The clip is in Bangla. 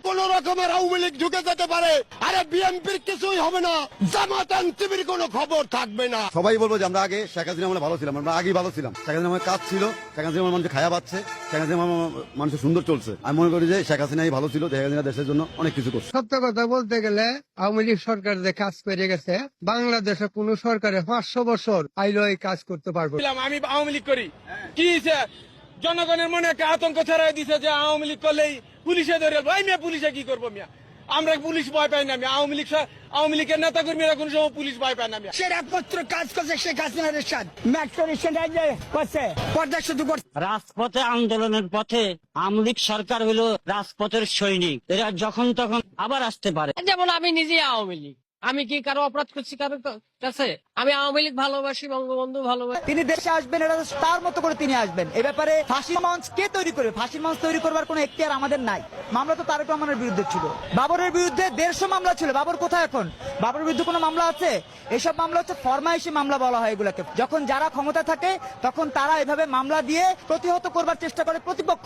কোন রকমের আওয়ামী লীগ ঢুকে যেতে পারে, আরে বিএনপির কিছুই হবে না, জামাত এনসিপির কোনো খবর থাকবে না। সবাই বলবো যে আমরা আগে শেখ হাসিনা আমরা ভালো ছিলাম, আমরা আগেই ভালো ছিলাম। শেখ হাসিনা আমার কাজ ছিল, শেখ হাসিনা আমার মানুষ খায়া পাচ্ছে, শেখ হাসিনা মানুষের সুন্দর চলছে। আমি মনে করি যে শেখ হাসিনাই ভালো ছিল, শেখ হাসিনা দেশের জন্য অনেক কিছু করছে। সত্য কথা বলতে গেলে আওয়ামী লীগ সরকার যে কাজ করে গেছে, বাংলাদেশে কোন সরকারে 500 বছর আইলো এই কাজ করতে পারবো। আমি আওয়ামী লীগ করি কি জনগণের মনে একটা আতঙ্ক ছড়াই দিছে যে আওয়ামী লীগ করলেই পুলিশে ধরে ভাই মিয়া, পুলিশে কি করবো মিয়া, আমরা পুলিশ ভয় পাই না মিয়া, আওয়ামী লীগের নেতা কর্মীরা কোন সময় পুলিশ ভয় পায় না মিয়া। সে একমাত্র কাজ করছে শেখ হাসিনা এরশাদ, মেট্রো করছে, পর্দা শুধু করছে। রাজপথে আন্দোলনের পথে আওয়ামী লীগ সরকার হলো রাজপথের সৈনিক, এরা যখন তখন আবার আসতে পারে। যেমন আমি নিজে আওয়ামী লীগ, আমি কি কারো অপরাধ করছি কারো কাছে? আমি আওয়ামী লীগ ভালোবাসি, বঙ্গবন্ধু ভালোবাসি। তিনি দেশে আসবেন, এটা তার মতো করে তিনি আসবেন। এ ব্যাপারে ফাঁসির মঞ্চ কে তৈরি করে? ফাঁসির মঞ্চ তৈরি করবার কোনো এখতিয়ার আমাদের নাই। মামলা তো তারেক রহমানের বিরুদ্ধে ছিল, বাবরের বিরুদ্ধে 150 মামলা ছিল। বাবর কোথায় এখন? বাবরের বিরুদ্ধে কোনো মামলা আছে? এসব মামলা হচ্ছে ফরমাইশি মামলা বলা হয় এগুলাকে। যখন যারা ক্ষমতা থাকে তখন তারা এভাবে মামলা দিয়ে প্রতিহত করবার চেষ্টা করে প্রতিপক্ষ।